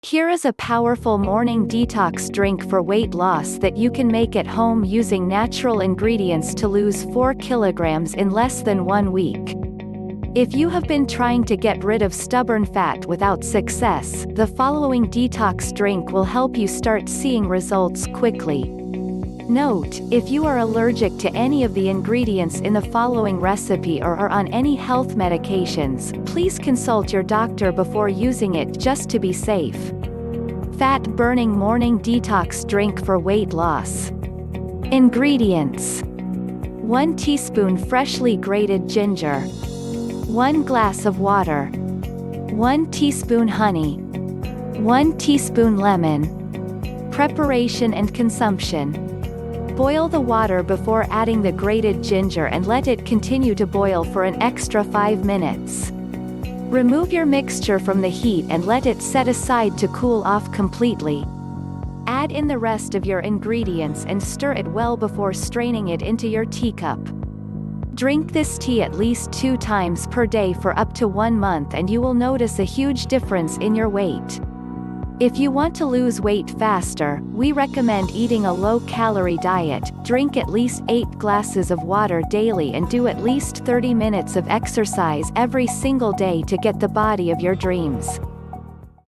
Here is a powerful morning detox drink for weight loss that you can make at home using natural ingredients to lose 4 kilograms in less than 1 week. If you have been trying to get rid of stubborn fat without success, the following detox drink will help you start seeing results quickly. Note, if you are allergic to any of the ingredients in the following recipe or are on any health medications, please consult your doctor before using it just to be safe. Fat-burning morning detox drink for weight loss. Ingredients: 1 teaspoon freshly grated ginger, 1 glass of water, 1 teaspoon honey, 1 teaspoon lemon. Preparation and consumption. Boil the water before adding the grated ginger and let it continue to boil for an extra 5 minutes. Remove your mixture from the heat and let it set aside to cool off completely. Add in the rest of your ingredients and stir it well before straining it into your teacup. Drink this tea at least 2 times per day for up to 1 month and you will notice a huge difference in your weight. If you want to lose weight faster, we recommend eating a low-calorie diet, drink at least 8 glasses of water daily and do at least 30 minutes of exercise every single day to get the body of your dreams.